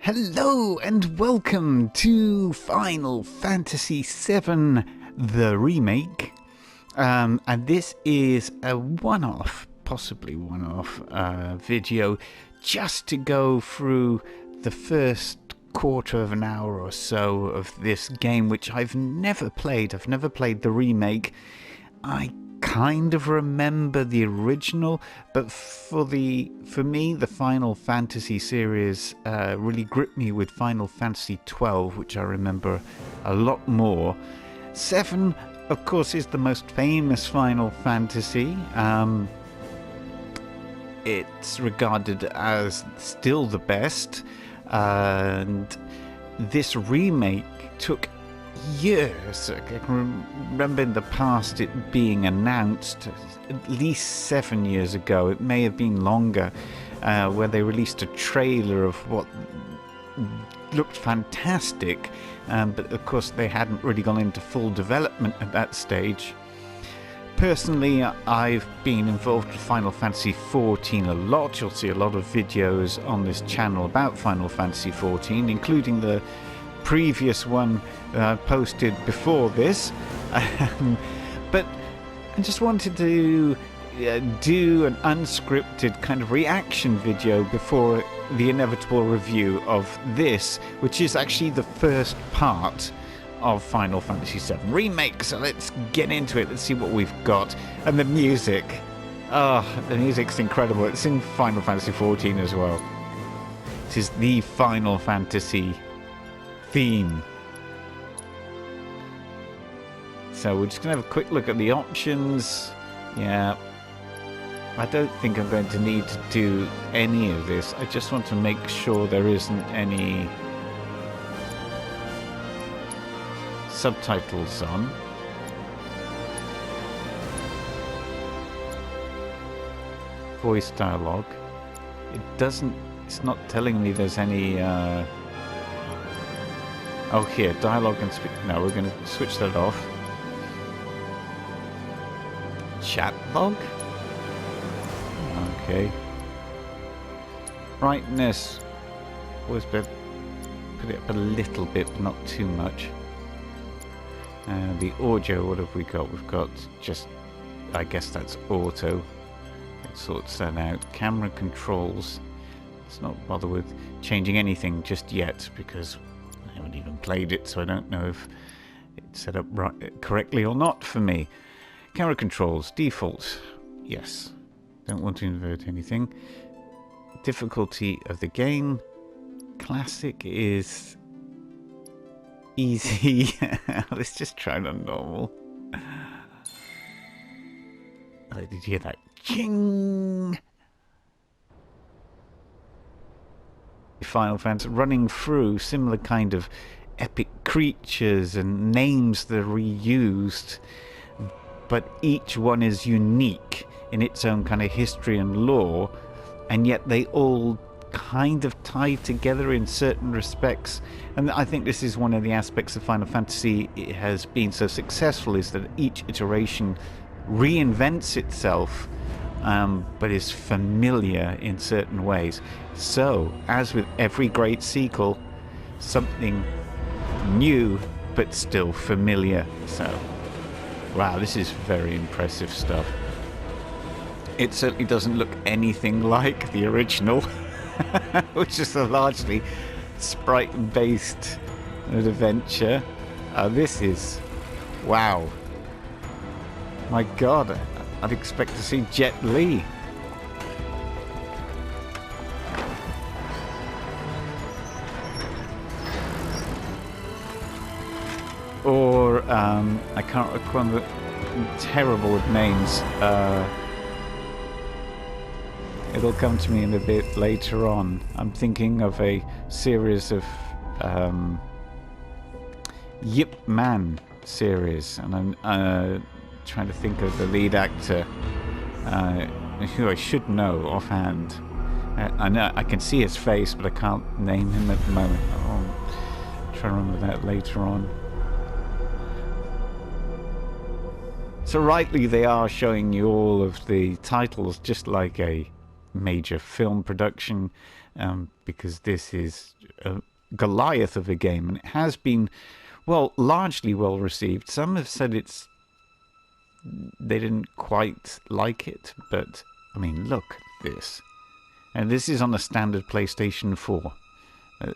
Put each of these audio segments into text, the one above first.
Hello and welcome to Final Fantasy VII The Remake. And this is a possibly one-off video just to go through the first quarter of an hour or so of this game, which I've never played. I've never played the remake. I kind of remember the original, but for me the Final Fantasy series really gripped me with Final Fantasy XII, which I remember a lot more. 7, of course, is the most famous Final Fantasy. It's regarded as still the best, and this remake took years. I can remember in the past it being announced at least 7 years ago. It may have been longer, where they released a trailer of what looked fantastic, but of course they hadn't really gone into full development at that stage. Personally, I've been involved with Final Fantasy XIV a lot. You'll see a lot of videos on this channel about Final Fantasy XIV, including the previous one I posted before this. But I just wanted to do an unscripted kind of reaction video before the inevitable review of this, which is actually the first part of Final Fantasy VII Remake. So let's get into it. Let's see what we've got. And the music. Oh, the music's incredible. It's in Final Fantasy XIV as well. It is the Final Fantasy theme. So we're just going to have a quick look at the options. Yeah. I don't think I'm going to need to do any of this. I just want to make sure there isn't any subtitles on. Voice dialogue. It's not telling me there's any oh, here, dialogue and speak. No, we're going to switch that off. Chat log? Okay. Brightness. Always put it up a little bit, but not too much. The audio, what have we got? We've got just, I guess that's auto. It sorts that out. Camera controls. Let's not bother with changing anything just yet, because I haven't even played it, so I don't know if it's set up correctly or not for me. Camera controls, default. Yes. Don't want to invert anything. Difficulty of the game. Classic is easy. Let's just try it on normal. Oh, did you hear that? Ching! Final Fantasy running through similar kind of epic creatures and names that are reused, but each one is unique in its own kind of history and lore, and yet they all kind of tie together in certain respects. And I think this is one of the aspects of Final Fantasy it has been so successful, is that each iteration reinvents itself, but is familiar in certain ways. So, as with every great sequel, something new but still familiar. So, wow, this is very impressive stuff. It certainly doesn't look anything like the original, which is a largely sprite-based adventure. This is, wow. My God, I'd expect to see Jet Li. Or, I can't remember, I'm terrible with names. It'll come to me in a bit later on. I'm thinking of a series of Yip Man series, and I'm trying to think of the lead actor, who I should know offhand. I know I can see his face, but I can't name him at the moment. I'll try to remember that later on. So rightly, they are showing you all of the titles, just like a major film production. because this is a Goliath of a game, and it has been, well, largely well received. Some have said they didn't quite like it, but I mean, look at this. And this is on a standard PlayStation 4.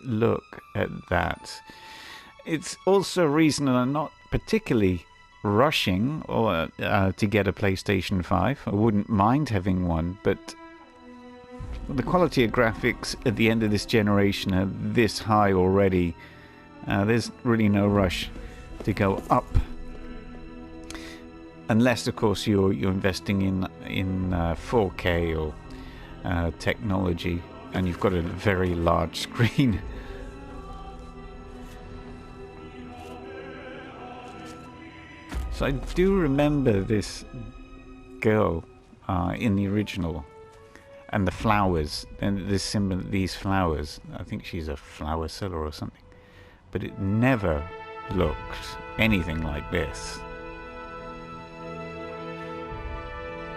Look at that. It's also a reason I'm not particularly rushing or to get a PlayStation 5. I wouldn't mind having one, but the quality of graphics at the end of this generation are this high already. There's really no rush to go up, unless, of course, you're investing in 4K or technology, and you've got a very large screen. So I do remember this girl in the original, and the flowers, and this symbol, these flowers. I think she's a flower seller or something, but it never looked anything like this.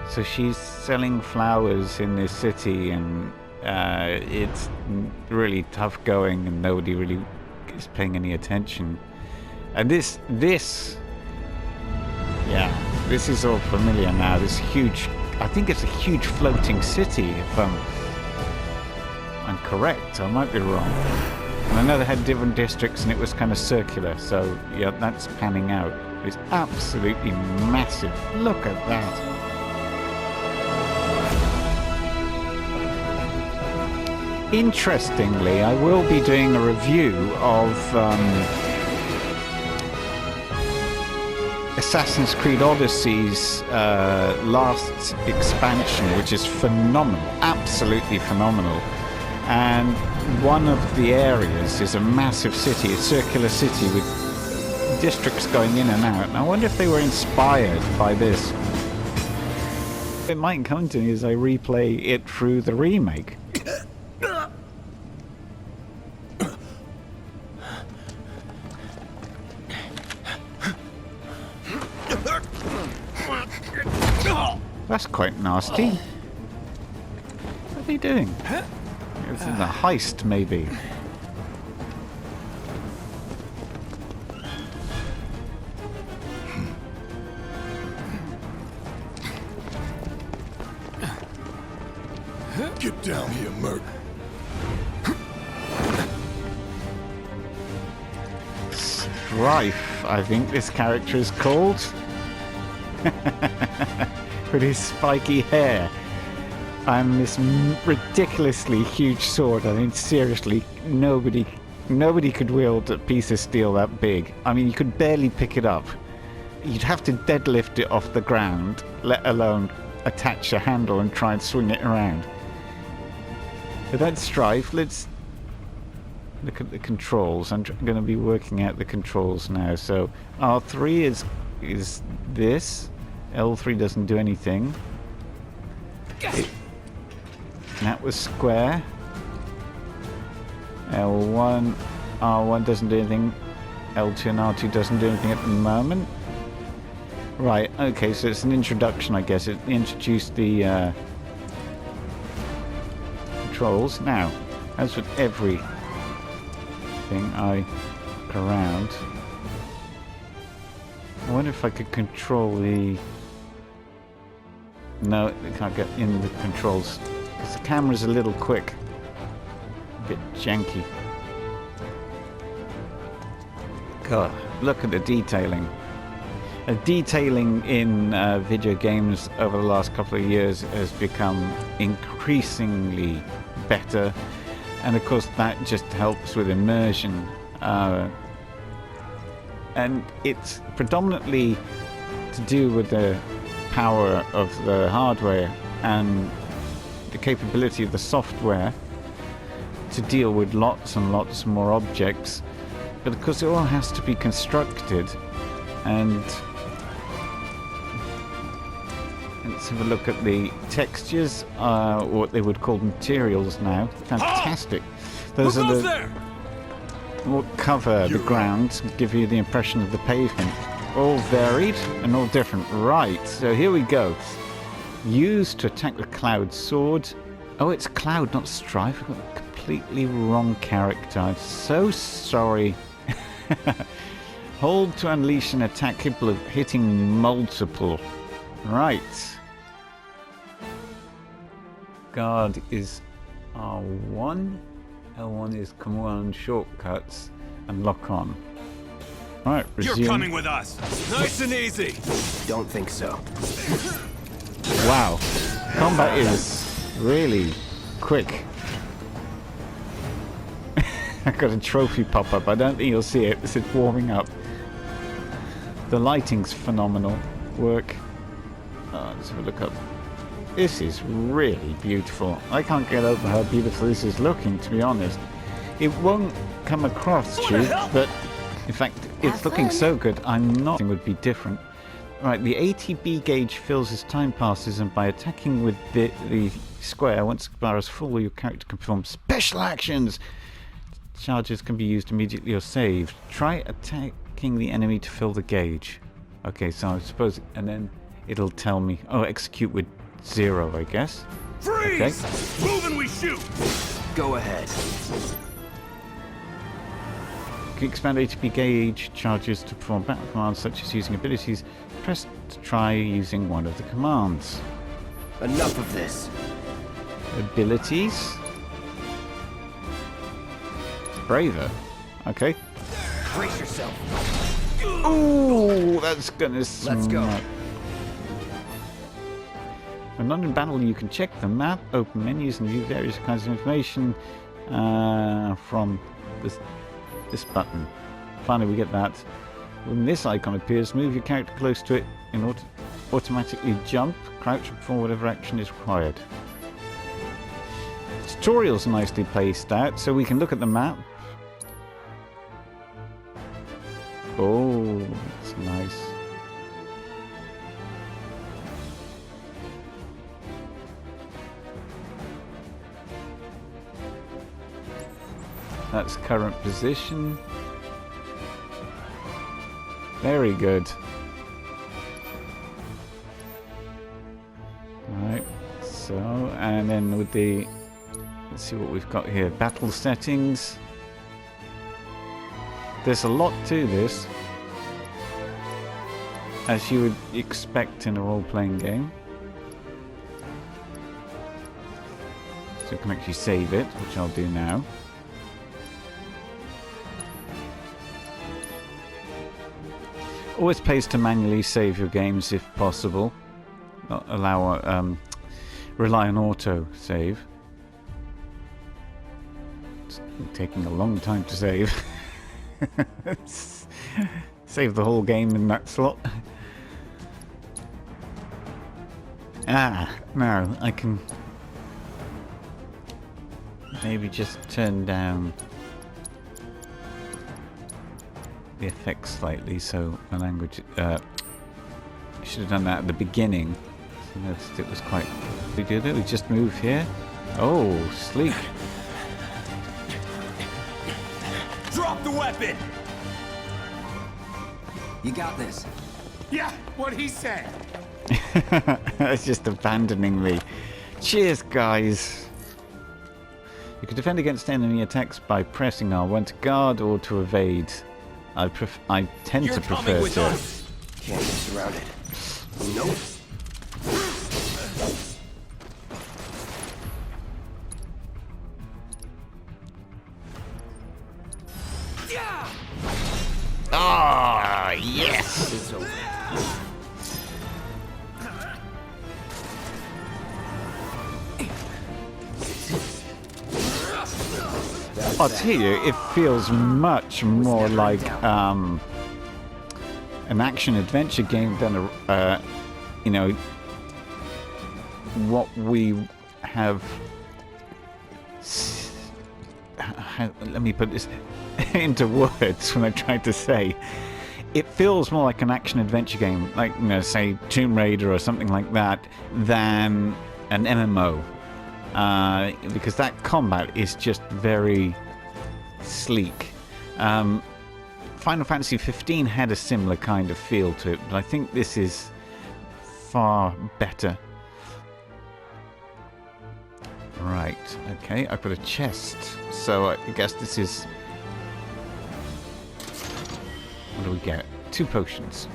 So she's selling flowers in this city, and it's really tough going, and nobody really is paying any attention. And this is all familiar now. This huge, I think it's a huge floating city, if I'm correct. I might be wrong. And I know they had different districts, and it was kind of circular. So yeah, that's panning out. It's absolutely massive. Look at that. Interestingly, I will be doing a review of Assassin's Creed Odyssey's last expansion, which is phenomenal, absolutely phenomenal. And one of the areas is a massive city, a circular city with districts going in and out. And I wonder if they were inspired by this. It might come to me as I replay it through the remake. That's quite nasty. What are they doing? This is a heist, maybe. Get down here, Merc. Strife, I think this character is called. With his spiky hair and this ridiculously huge sword. I mean, seriously, nobody could wield a piece of steel that big. I mean, you could barely pick it up. You'd have to deadlift it off the ground, let alone attach a handle and try and swing it around. But that's Strife. Let's look at the controls. I'm going to be working out the controls now. So R3 is this. L3 doesn't do anything. That was square. L1, R1 doesn't do anything. L2 and R2 doesn't do anything at the moment. Right, okay, so it's an introduction, I guess. It introduced the controls. Now, as with everything I look around, I wonder if I could control the... No, I can't get in the controls because the camera's a little quick, a bit janky. God, look at the detailing. The detailing in video games over the last couple of years has become increasingly better, and of course that just helps with immersion. And it's predominantly to do with the power of the hardware and the capability of the software to deal with lots and lots more objects. But of course it all has to be constructed, and let's have a look at the textures, what they would call materials now. Fantastic. Those are the what cover the ground, give you the impression of the pavement. All varied and all different. Right, so here we go. Used to attack the Cloud sword. Oh, it's Cloud, not Strife. I've got completely wrong character. I'm so sorry. Hold to unleash an attack capable of hitting multiple. Right. Guard is R1. L1 is command shortcuts and lock on. Right, resume. You're coming with us. Nice and easy. Don't think so. Wow. Combat is really quick. I got a trophy pop up. I don't think you'll see it. It's warming up. The lighting's phenomenal. Work. Let's have a look up. This is really beautiful. I can't get over how beautiful this is looking, to be honest. It won't come across cheap, but in fact, it's looking so good. I'm not. It would be different. Right, the ATB gauge fills as time passes, and by attacking with the square, once the bar is full, your character can perform special actions. Charges can be used immediately or saved. Try attacking the enemy to fill the gauge. Okay, so I suppose, and then it'll tell me. Oh, execute with 0, I guess. Freeze! Okay. Move and we shoot. Go ahead. Can expand ATB gauge charges to perform battle commands such as using abilities. Press to try using one of the commands. Enough of this. Abilities. Braver. Okay. Brace yourself. Ooh, that's gonna smite. Let's go. When not in battle, you can check the map, open menus, and view various kinds of information from this button. Finally, we get that. When this icon appears, move your character close to it in order to automatically jump, crouch, and perform whatever action is required. Tutorial's nicely placed out, so we can look at the map. Oh, that's nice. That's current position. Very good. Right, so, and then with the, let's see what we've got here. Battle settings. There's a lot to this, as you would expect in a role-playing game. So you can actually save it, which I'll do now. Always pays to manually save your games if possible. Not allow rely on auto save. It's taking a long time to save. Save the whole game in that slot. Now I can maybe just turn down the effects slightly, so my language I should have done that at the beginning. So I noticed it was quite. We did it. We just move here. Oh, sleek. Drop the weapon. You got this. Yeah, what he said. It's just abandoning me. Cheers, guys. You can defend against enemy attacks by pressing R1 to guard or to evade. I tend to prefer to. Can't get surrounded. Nope. Ah, yes. It's over. I'll tell you, it feels much more like an action-adventure game than what we have. Let me put this into words when I tried to say. It feels more like an action-adventure game, like say Tomb Raider or something like that, than an MMO, because that combat is just very sleek. Final Fantasy 15 had a similar kind of feel to it, but I think this is far better. Right, okay, I've got a chest. So I guess this is... What do we get? 2 potions.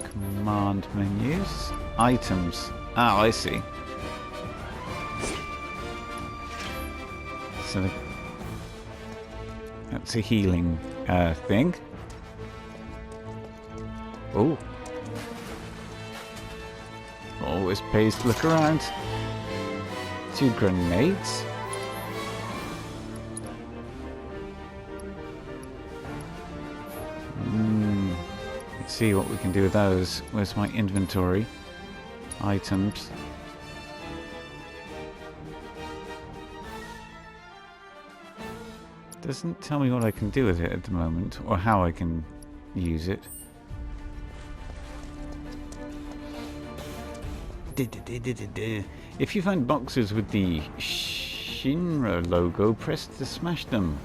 Command menus. Items. Oh, I see. So that's a healing thing. Oh. Always pays to look around. 2 grenades. Let's see what we can do with those. Where's my inventory? Items. Doesn't tell me what I can do with it at the moment, or how I can use it. If you find boxes with the Shinra logo, press to smash them.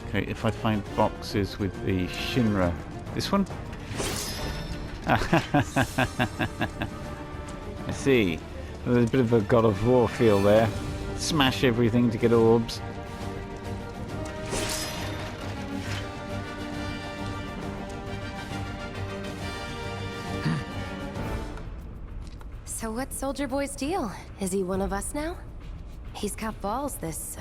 Okay, if I find boxes with the Shinra... This one? I see. There's a bit of a God of War feel there. Smash everything to get orbs. So what's Soldier Boy's deal? Is he one of us now? He's got balls, this,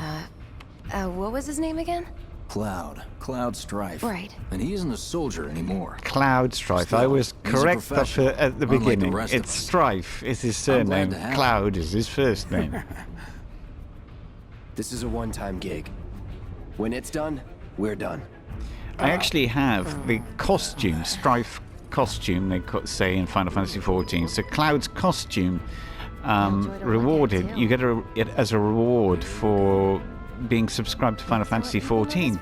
what was his name again? Cloud Strife. Right. And he isn't a soldier anymore. Cloud Strife. Still, I was he's a correct up professional, at the unlike the beginning. rest of It's us. Strife is his I'm glad surname. to have Cloud is his first name. This is a one-time gig. When it's done, we're done. I actually have the costume, Strife costume, they say in Final Fantasy XIV. So Cloud's costume rewarded. You get it as a reward for being subscribed to Final Fantasy XIV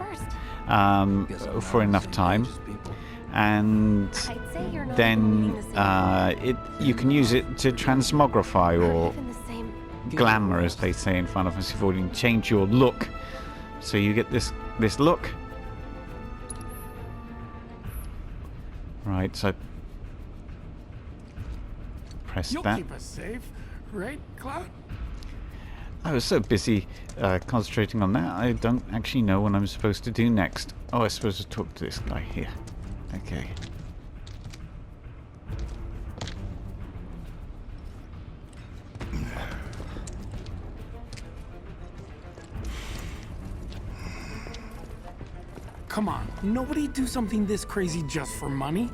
for enough time. And then you can use it to transmogrify or glamour, as they say in Final Fantasy XIV, change your look. So you get this look. Right, so press You'll that. keep us safe, right, Cloud? I was so busy concentrating on that, I don't actually know what I'm supposed to do next. Oh, I'm supposed to talk to this guy here. Okay. Come on, nobody do something this crazy just for money.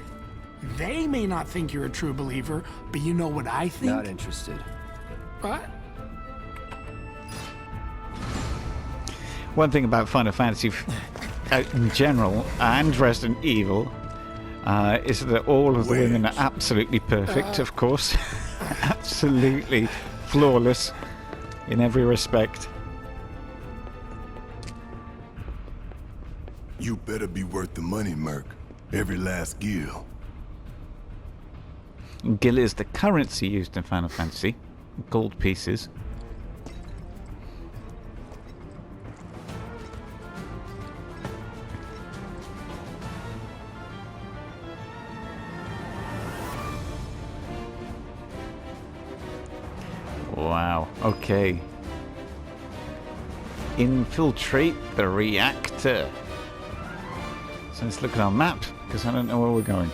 They may not think you're a true believer, but you know what I think? Not interested. What? One thing about Final Fantasy in general and Resident Evil is that all of the women are absolutely perfect, of course. Absolutely flawless in every respect. You better be worth the money, Merc. Every last gil. Gil is the currency used in Final Fantasy. Gold pieces. Wow, okay. Infiltrate the reactor. So let's look at our map, because I don't know where we're going.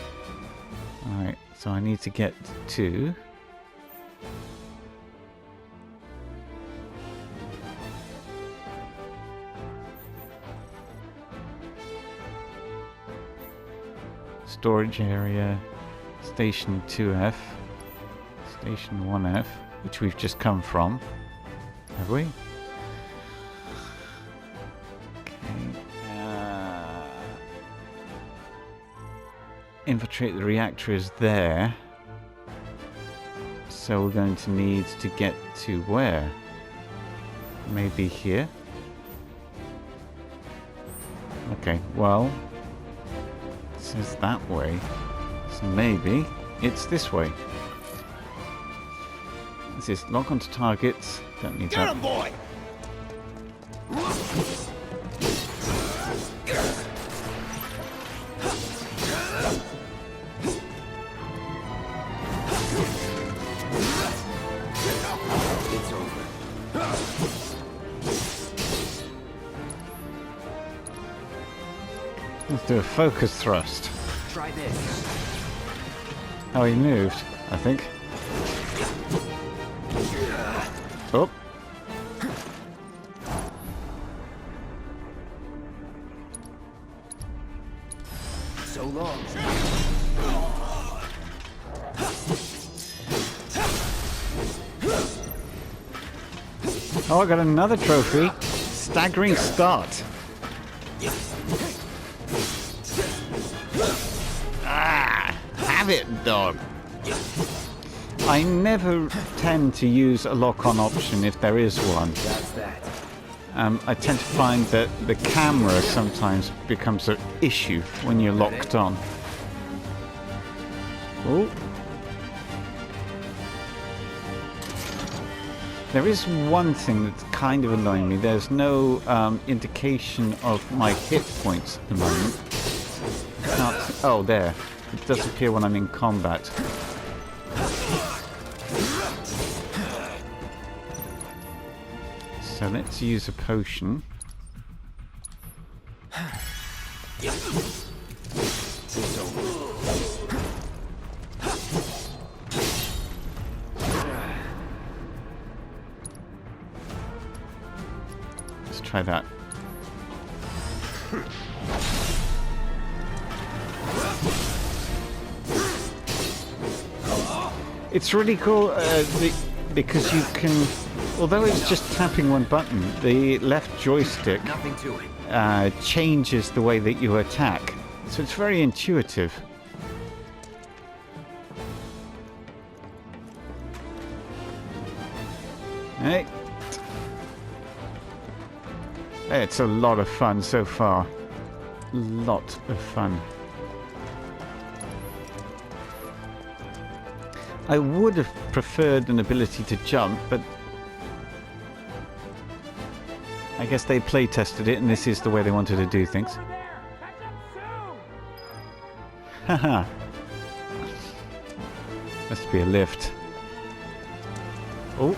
Alright, so I need to get to... storage area, station 2F, station 1F, which we've just come from. Have we? Infiltrate the reactor is there, so we're going to need to get to where? Maybe here? Okay, well, it says that way, so maybe it's this way. This is lock onto targets, don't need that. Get him, boy! Do a focus thrust. Try this. Oh, he moved, I think. Oh. So long. Oh, I got another trophy. Staggering start. Ah, have it, dog. I never tend to use a lock-on option if there is one. That's that. I tend to find that the camera sometimes becomes an issue when you're locked on. Oh. There is one thing that's kind of annoying me. There's no indication of my hit points at the moment. Oh, there. It does appear when I'm in combat. So let's use a potion. Let's try that. It's really cool because you can, although it's just tapping one button, the left joystick Nothing to it. changes the way that you attack. So it's very intuitive. Hey. It's a lot of fun so far. Lot of fun. I would have preferred an ability to jump, but I guess they play tested it and this is the way they wanted to do things. Haha. Must be a lift. Oh.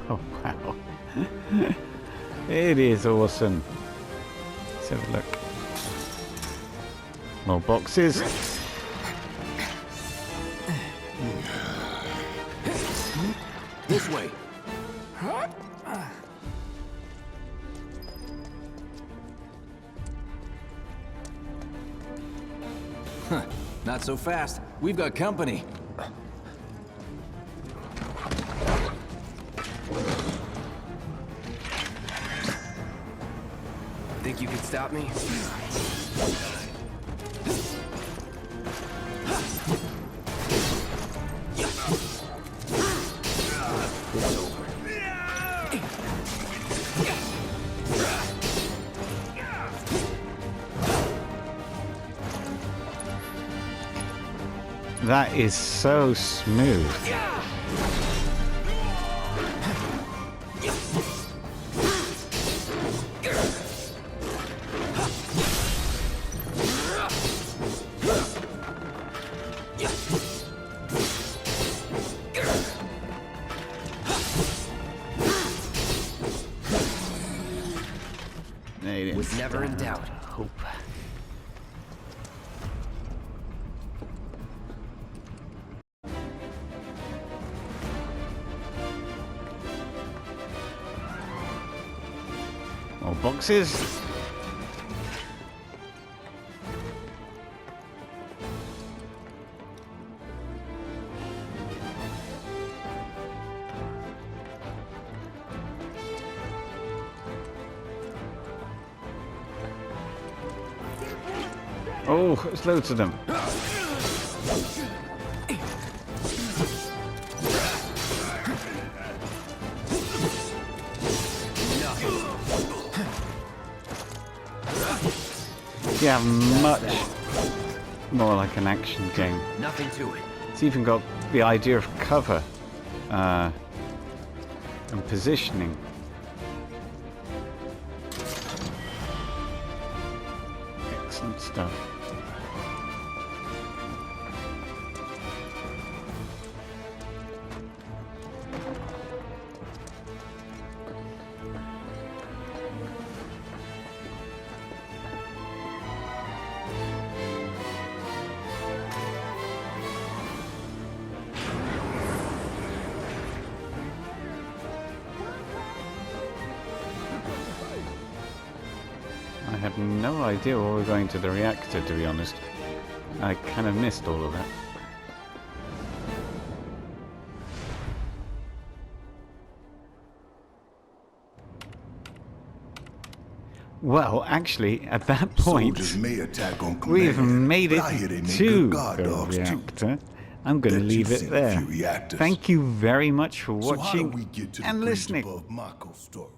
Oh, wow. It is awesome. Let's have a look. More boxes. This way. Huh. Not so fast. We've got company. Think you could stop me? That is so smooth. Was never in doubt. Hope. More boxes. Oh, there's loads of them. Yeah, much more like an action game. Nothing to it. It's even got the idea of cover and positioning. Excellent stuff. I have no idea why we're going to the reactor, to be honest. I kind of missed all of that. Well, actually, at that point, Soldiers may attack on command, we've made but it I hear they make to good guard the dogs, too. reactor. I'm going to Bet leave you've it seen a there. few reactors. Thank you very much for So how do watching we get to the and bridge listening. above Mako's story?